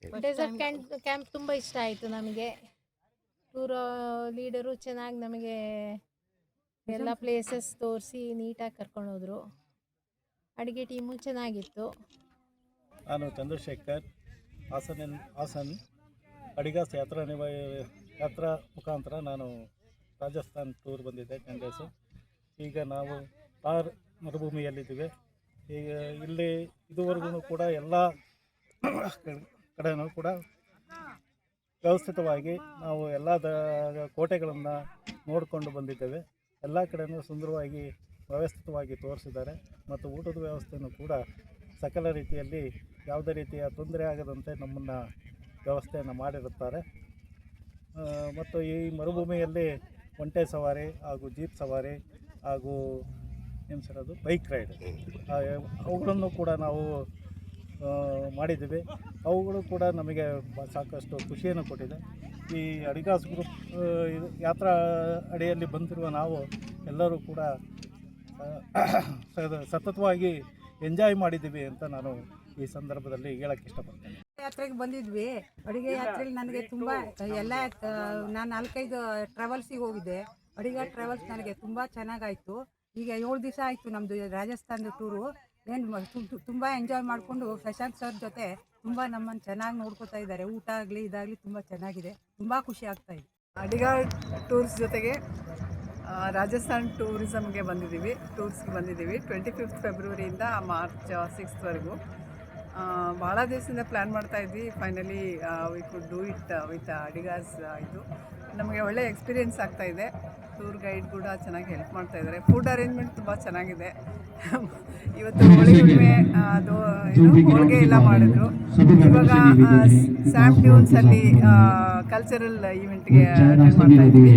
Dessert camp ತುಂಬ ಇಷ್ಟ ಆಯಿತು ನಮಗೆ. ಟೂರ್ ಲೀಡರು ಚೆನ್ನಾಗಿ ನಮಗೆ ಎಲ್ಲ ಪ್ಲೇಸಸ್ ತೋರಿಸಿ ನೀಟಾಗಿ ಕರ್ಕೊಂಡು ಹೋದರು. ಅಡುಗೆ ಟೀಮು ಚೆನ್ನಾಗಿತ್ತು. ನಾನು ಚಂದ್ರಶೇಖರ್, ಹಾಸನ್ ಅಡಿಗಾಸ್ ಯಾತ್ರಾ ಮುಖಾಂತರ ನಾನು ರಾಜಸ್ಥಾನ್ ಟೂರ್ ಬಂದಿದ್ದೆ 10 ಡೇಸು. ಈಗ ನಾವು ಥಾರ್ ಮರುಭೂಮಿಯಲ್ಲಿದ್ದೀವಿ. ಈಗ ಇಲ್ಲಿ ಇದುವರೆಗೂ ಕೂಡ ಎಲ್ಲ ಕಡೆಯೂ ಕೂಡ ವ್ಯವಸ್ಥಿತವಾಗಿ ನಾವು ಎಲ್ಲ ಕೋಟೆಗಳನ್ನು ನೋಡಿಕೊಂಡು ಬಂದಿದ್ದೇವೆ. ಎಲ್ಲ ಕಡೆಯೂ ಸುಂದರವಾಗಿ ವ್ಯವಸ್ಥಿತವಾಗಿ ತೋರಿಸಿದ್ದಾರೆ ಮತ್ತು ಊಟದ ವ್ಯವಸ್ಥೆಯೂ ಕೂಡ ಸಕಲ ರೀತಿಯಲ್ಲಿ ಯಾವುದೇ ರೀತಿಯ ತೊಂದರೆ ಆಗದಂತೆ ನಮ್ಮನ್ನು ವ್ಯವಸ್ಥೆಯನ್ನು ಮಾಡಿರುತ್ತಾರೆ. ಮತ್ತು ಈ ಮರುಭೂಮಿಯಲ್ಲಿ ಒಂಟೆ ಸವಾರಿ ಹಾಗೂ ಜೀಪ್ ಸವಾರಿ ಹಾಗೂ ಏನು ಸರ್ ಅದು ಬೈಕ್ ರೈಡ್ ಅವುಗಳನ್ನು ಕೂಡ ನಾವು ಮಾಡಿದ್ದೀವಿ. ಅವುಗಳು ಕೂಡ ನಮಗೆ ಸಾಕಷ್ಟು ಖುಷಿಯನ್ನು ಕೊಟ್ಟಿದೆ. ಈ ಅಡಿಗಾಸ್ ಗ್ರೂಪ್ ಯಾತ್ರಾ ಅಡಿಯಲ್ಲಿ ಬಂದಿರುವ ನಾವು ಎಲ್ಲರೂ ಕೂಡ ಸತತವಾಗಿ ಎಂಜಾಯ್ ಮಾಡಿದ್ದೀವಿ ಅಂತ ನಾನು ಈ ಸಂದರ್ಭದಲ್ಲಿ ಹೇಳಕ್ಕೆ ಇಷ್ಟಪಡ್ತೇನೆ. ಯಾತ್ರೆಗೆ ಬಂದಿದ್ವಿ. ಅಡುಗೆ ಯಾತ್ರೆಯಲ್ಲಿ ನನಗೆ ತುಂಬ ಎಲ್ಲ ನಾನು 4-5 ಟ್ರಾವೆಲ್ಸಿಗೆ ಹೋಗಿದ್ದೆ. ಅಡಿಗ ಟ್ರಾವೆಲ್ಸ್ ನನಗೆ ತುಂಬ ಚೆನ್ನಾಗಾಯಿತು. ಈಗ 7 ದಿವಸ ಆಯಿತು ನಮ್ಮದು ರಾಜಸ್ಥಾನದ ಟೂರು. ಏನು ತುಂಬ ಎಂಜಾಯ್ ಮಾಡಿಕೊಂಡು ಪ್ರಶಾಂತ್ ಸರ್ ಜೊತೆ ತುಂಬ ನಮ್ಮನ್ನು ಚೆನ್ನಾಗಿ ನೋಡ್ಕೋತಾ ಇದ್ದಾರೆ. ಊಟ ಆಗಲಿ ಇದಾಗಲಿ ತುಂಬ ಚೆನ್ನಾಗಿದೆ. ತುಂಬ ಖುಷಿ ಆಗ್ತಾಯಿದೆ. ಅಡಿಗ ಟೂರ್ಸ್ ಜೊತೆಗೆ ರಾಜಸ್ಥಾನ್ ಟೂರಿಸಮ್ಗೆ ಬಂದಿದ್ದೀವಿ. 25 ಫೆಬ್ರವರಿಯಿಂದ ಮಾರ್ಚ್ 6ವರೆಗೂ ಭಾಳ ದಿವಸದಿಂದ ಪ್ಲ್ಯಾನ್ ಮಾಡ್ತಾಯಿದ್ವಿ. Finally we could do it with Adigas. ಇದು ನಮಗೆ ಒಳ್ಳೆ ಎಕ್ಸ್ಪೀರಿಯೆನ್ಸ್ ಆಗ್ತಾಯಿದೆ. ಟೂರ್ ಗೈಡ್ ಕೂಡ ಚೆನ್ನಾಗಿ ಹೆಲ್ಪ್ ಮಾಡ್ತಾಯಿದ್ದಾರೆ. ಫುಡ್ ಅರೇಂಜ್ಮೆಂಟ್ ತುಂಬ ಚೆನ್ನಾಗಿದೆ. ಇವತ್ತು ಹೋಳಿಗೆ ಅದು ಹೋಳಿಗೆ ಎಲ್ಲ ಮಾಡಿದ್ರು. ಇವಾಗ ಸ್ಯಾಮ್ ಟ್ಯೂನ್ಸಲ್ಲಿ ಕಲ್ಚರಲ್ ಈವೆಂಟ್ಗೆ ಅಟೆಂಡ್ ಮಾಡ್ತಾಯಿದ್ದೀವಿ.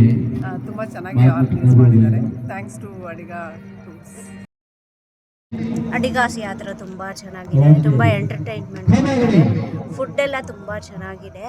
ತುಂಬ ಚೆನ್ನಾಗಿ ಆರ್ಗನೈಸ್ ಮಾಡಿದ್ದಾರೆ. Thanks to Adiga Tours. Adigas ಯಾತ್ರೆ ತುಂಬ ಚೆನ್ನಾಗಿದೆ. ತುಂಬ ಎಂಟರ್ಟೈನ್ಮೆಂಟ್ ಮಾಡ್ತಾರೆ. ಫುಡ್ ಎಲ್ಲ ತುಂಬ ಚೆನ್ನಾಗಿದೆ.